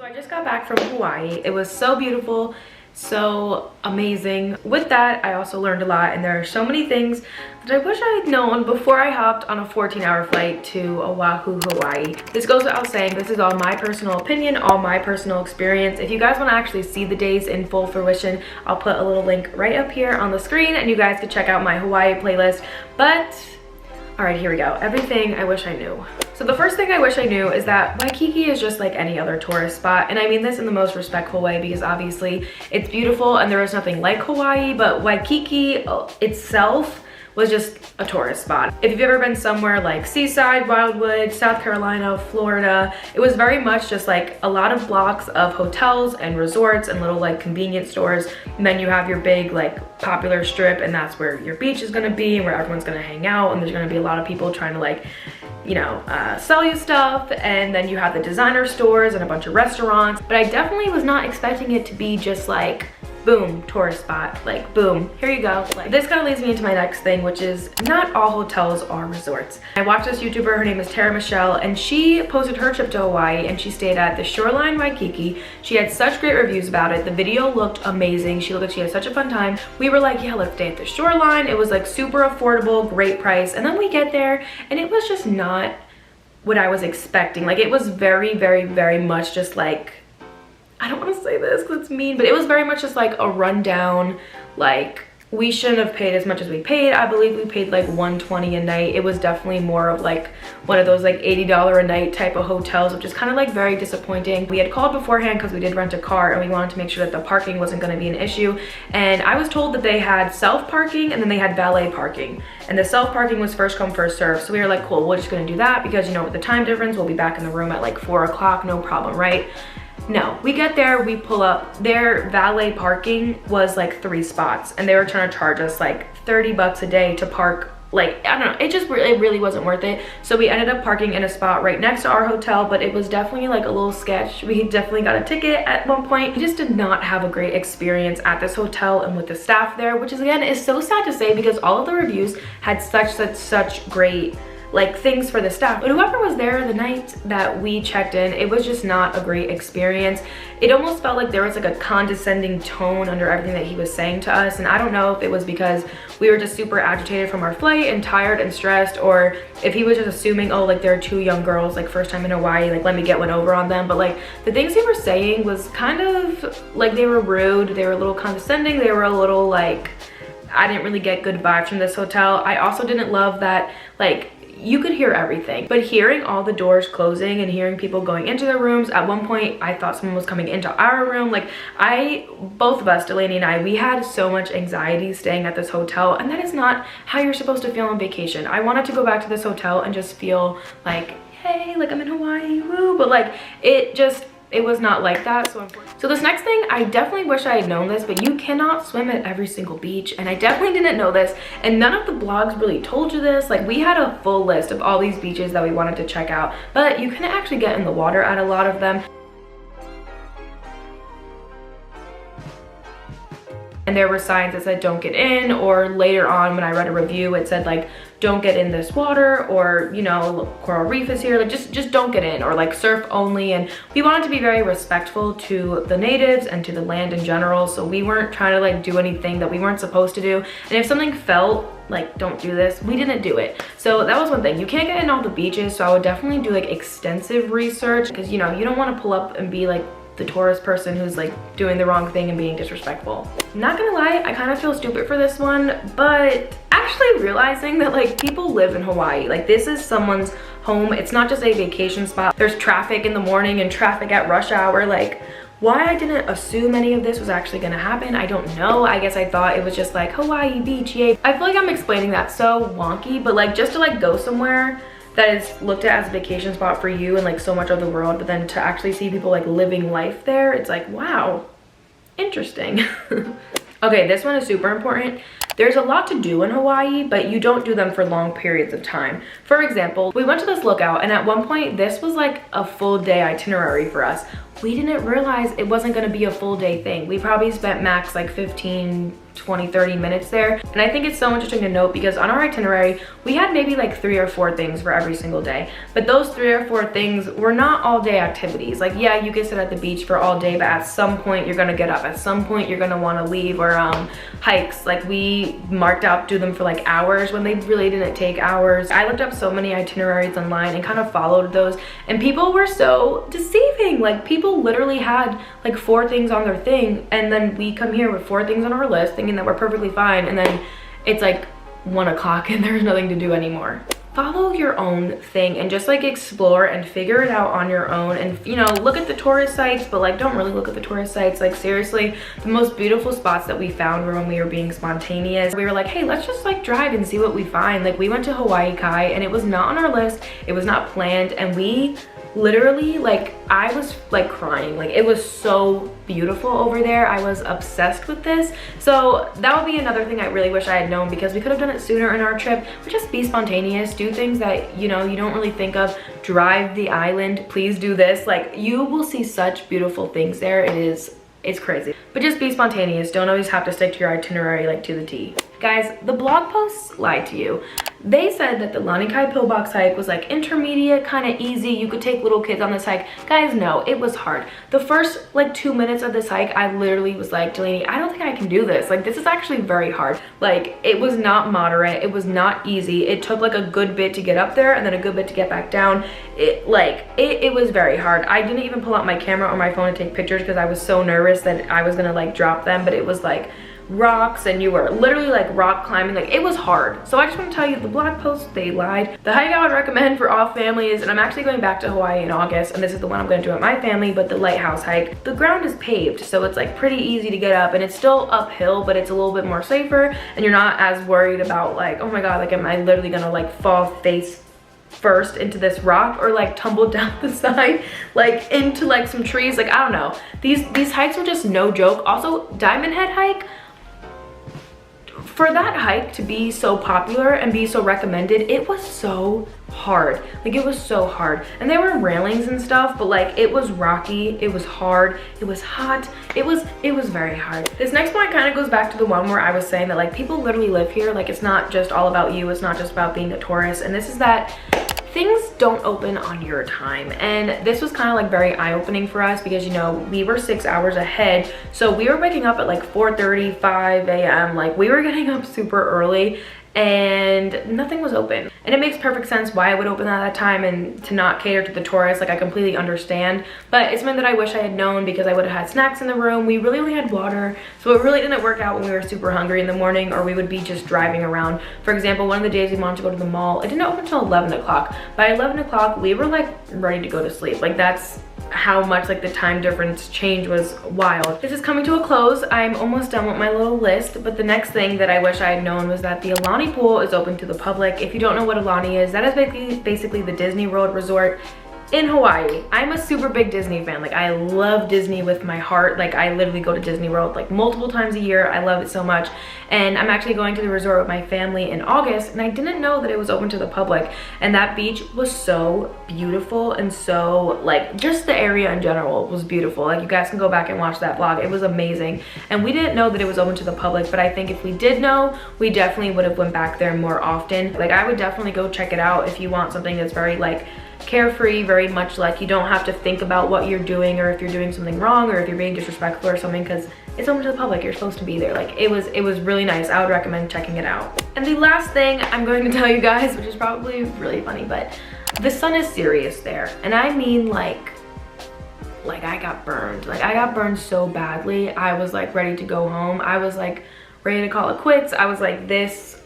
I just got back from Hawaii. It was so beautiful, so amazing. With that, I also learned a lot, and there are so many things that I wish I had known before I hopped on a 14-hour flight to Oahu, Hawaii. This goes without saying, this is all my personal opinion, all my personal experience. If you guys want to actually see the days in full fruition, I'll put a little link right up here on the screen, and you guys can check out my Hawaii playlist. But all right, here we go. Everything I wish I knew. So the first thing I wish I knew is that Waikiki is just like any other tourist spot. And I mean this in the most respectful way, because obviously it's beautiful and there is nothing like Hawaii, but Waikiki itself was just a tourist spot. If you've ever been somewhere like Seaside, Wildwood, South Carolina, Florida, it was very much just like a lot of blocks of hotels and resorts and little like convenience stores. And then you have your big like popular strip, and that's where your beach is gonna be and where everyone's gonna hang out, and there's gonna be a lot of people trying to like, you know, sell you stuff. And then you have the designer stores and a bunch of restaurants. But I definitely was not expecting it to be just like, boom, tourist spot, like boom, here you go. Like, this kind of leads me into my next thing, which is not all hotels are resorts. I watched this YouTuber, her name is Tara Michelle, and she posted her trip to Hawaii, and she stayed at the Shoreline Waikiki. She had such great reviews about it. The video looked amazing. She looked like she had such a fun time. We were like, yeah, let's stay at the Shoreline. It was like super affordable, great price. And then we get there and it was just not what I was expecting. Like, it was very, very, very much just like, I don't want to say this because it's mean, but it was very much just like a rundown, like, we shouldn't have paid as much as we paid. I believe we paid like $120 a night. It was definitely more of like one of those like $80 a night type of hotels, which is kind of like very disappointing. We had called beforehand because we did rent a car, and we wanted to make sure that the parking wasn't going to be an issue. And I was told that they had self-parking and then they had valet parking. And the self-parking was first come, first serve. So we were like, cool, we're just going to do that because, you know, with the time difference, we'll be back in the room at like 4 o'clock, no problem, right? No, we get there, we pull up. Their valet parking was like 3 spots, and they were trying to charge us like 30 bucks a day to park. Like, I don't know, it really wasn't worth it. So we ended up parking in a spot right next to our hotel, but it was definitely like a little sketch. We definitely got a ticket at one point. We just did not have a great experience at this hotel and with the staff there, which is, again, is so sad to say because all of the reviews had such great like things for the staff. But whoever was there the night that we checked in, it was just not a great experience. It almost felt like there was like a condescending tone under everything that he was saying to us. And I don't know if it was because we were just super agitated from our flight and tired and stressed, or if he was just assuming, oh, like they're 2 young girls, like first time in Hawaii, like let me get one over on them. But like the things he was saying was kind of like, they were rude, they were a little condescending, they were a little like, I didn't really get good vibes from this hotel. I also didn't love that, like, you could hear everything, but hearing all the doors closing and hearing people going into their rooms, at one point I thought someone was coming into our room. Like, both of us, Delaney and I, we had so much anxiety staying at this hotel, and that is not how you're supposed to feel on vacation. I wanted to go back to this hotel and just feel like, hey, like I'm in Hawaii, woo, but like it was not like that. So this next thing, I definitely wish I had known this, but you cannot swim at every single beach, and I definitely didn't know this, and none of the blogs really told you this. Like, we had a full list of all these beaches that we wanted to check out, but you couldn't actually get in the water at a lot of them. And there were signs that said don't get in, or later on when I read a review, it said like, don't get in this water, or, you know, coral reef is here, like just don't get in, or like surf only. And we wanted to be very respectful to the natives and to the land in general, so we weren't trying to like do anything that we weren't supposed to do. And if something felt like don't do this, we didn't do it. So that was one thing. You can't get in all the beaches, so I would definitely do like extensive research, because, you know, you don't want to pull up and be like the tourist person who's like doing the wrong thing and being disrespectful. Not gonna lie, I kind of feel stupid for this one, but actually realizing that like people live in Hawaii, like this is someone's home. It's not just a vacation spot. There's traffic in the morning and traffic at rush hour. Like, why I didn't assume any of this was actually gonna happen, I don't know. I guess I thought it was just like Hawaii beach, yay. I feel like I'm explaining that so wonky, but like just to like go somewhere that is looked at as a vacation spot for you and like so much of the world, but then to actually see people like living life there, it's like, wow, interesting. Okay, this one is super important. There's a lot to do in Hawaii, but you don't do them for long periods of time. For example, we went to this lookout, and at one point this was like a full day itinerary for us. we didn't realize it wasn't gonna be a full day thing. We probably spent max like 15, 20, 30 minutes there. And I think it's so interesting to note because on our itinerary, we had maybe like 3 or 4 things for every single day. But those 3 or 4 things were not all day activities. Like, yeah, you can sit at the beach for all day, but at some point you're gonna get up. At some point you're gonna wanna leave, or hikes. Like, we marked out, do them for like hours when they really didn't take hours. I looked up so many itineraries online and kind of followed those, and people were so deceiving. Like, people literally had like 4 things on their thing, and then we come here with 4 things on our list thinking that we're perfectly fine, and then it's like 1 o'clock and there's nothing to do anymore. Follow your own thing and just like explore and figure it out on your own, and you know, look at the tourist sites, but like don't really look at the tourist sites. Like, seriously, the most beautiful spots that we found were when we were being spontaneous. We were like, hey, let's just like drive and see what we find. Like, we went to Hawaii Kai and it was not on our list, it was not planned, and we literally, like, I was like crying. Like, it was so beautiful over there. I was obsessed with this. So that would be another thing I really wish I had known, because we could have done it sooner in our trip. But just be spontaneous, do things that, you know, you don't really think of. Drive the island, please do this. Like, you will see such beautiful things there. It's crazy. But just be spontaneous. Don't always have to stick to your itinerary like to the T. Guys, the blog posts lied to you. They said that the Lanikai Pillbox hike was like intermediate, kind of easy. You could take little kids on this hike. Guys, no, it was hard. The first like 2 minutes of this hike, I literally was like, Delaney, I don't think I can do this. Like, this is actually very hard. Like, it was not moderate. It was not easy. It took like a good bit to get up there and then a good bit to get back down. It was very hard. I didn't even pull out my camera or my phone to take pictures because I was so nervous that I was gonna like drop them, but it was like rocks and you were literally like rock climbing. Like, it was hard. So I just want to tell you, the blog posts, they lied. The hike I would recommend for all families, and I'm actually going back to Hawaii in August, and this is the one I'm going to do with my family, but the Lighthouse hike, the ground is paved, so it's like pretty easy to get up, and it's still uphill, but it's a little bit more safer, and you're not as worried about like, oh my god, like, am I literally gonna like fall face first into this rock or like tumble down the side like into like some trees. Like, I don't know, these hikes were just no joke. Also, Diamond Head hike, for that hike to be so popular and be so recommended, it was so hard. Like, it was so hard, and there were railings and stuff, but like, it was rocky, it was hard, it was hot, it was very hard. This next point kind of goes back to the one where I was saying that like people literally live here. Like, it's not just all about you, it's not just about being a tourist, and this is that things don't open on your time. And this was kind of like very eye-opening for us because, you know, we were 6 hours ahead, so we were waking up at like 4:30, 5 a.m. Like, we were getting up super early and nothing was open. And it makes perfect sense why it would open at that time and to not cater to the tourists. Like, I completely understand, but it's something that I wish I had known because I would have had snacks in the room. We really only had water, so it really didn't work out when we were super hungry in the morning, or we would be just driving around. For example, one of the days we wanted to go to the mall, it didn't open until 11 o'clock. By 11 o'clock, we were like ready to go to sleep. Like, that's how much like the time difference change was wild. This is coming to a close. I'm almost done with my little list, but the next thing that I wish I had known was that the Aulani Pool is open to the public. If you don't know what Aulani is, that is basically the Disney World resort in Hawaii. I'm a super big Disney fan. Like, I love Disney with my heart. Like, I literally go to Disney World like multiple times a year. I love it so much. And I'm actually going to the resort with my family in August, and I didn't know that it was open to the public. And that beach was so beautiful, and so like just the area in general was beautiful. Like, you guys can go back and watch that vlog. It was amazing. And we didn't know that it was open to the public, but I think if we did know, we definitely would have went back there more often. Like, I would definitely go check it out if you want something that's very like carefree, very much like you don't have to think about what you're doing or if you're doing something wrong or if you're being disrespectful or something, because it's open to the public. You're supposed to be there. Like, it was really nice. I would recommend checking it out. And the last thing I'm going to tell you guys, which is probably really funny, but the sun is serious there, and I mean like I got burned. Like, I got burned so badly. I was like ready to go home. I was like ready to call it quits. I was like, this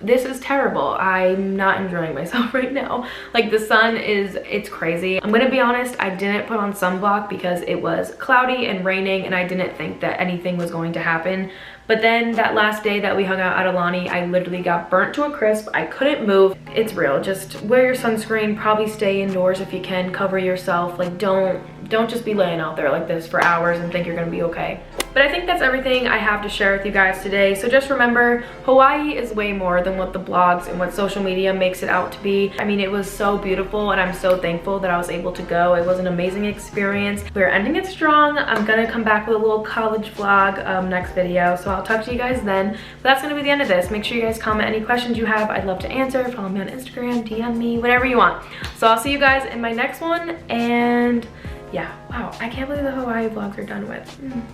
is terrible. I'm not enjoying myself right now. Like, the sun it's crazy. I'm gonna be honest, I didn't put on sunblock because it was cloudy and raining, and I didn't think that anything was going to happen. But then that last day that we hung out at Aulani, I literally got burnt to a crisp. I couldn't move. It's real. Just wear your sunscreen, probably stay indoors if you can, cover yourself. Like, don't just be laying out there like this for hours and think you're gonna be okay. But I think that's everything I have to share with you guys today. So just remember, Hawaii is way more than what the blogs and what social media makes it out to be. I mean, it was so beautiful and I'm so thankful that I was able to go. It was an amazing experience. We're ending it strong. I'm gonna come back with a little college vlog next video. So I'll talk to you guys then. But that's gonna be the end of this. Make sure you guys comment any questions you have. I'd love to answer. Follow me on Instagram, DM me, whatever you want. So I'll see you guys in my next one. And yeah, wow, I can't believe the Hawaii vlogs are done with.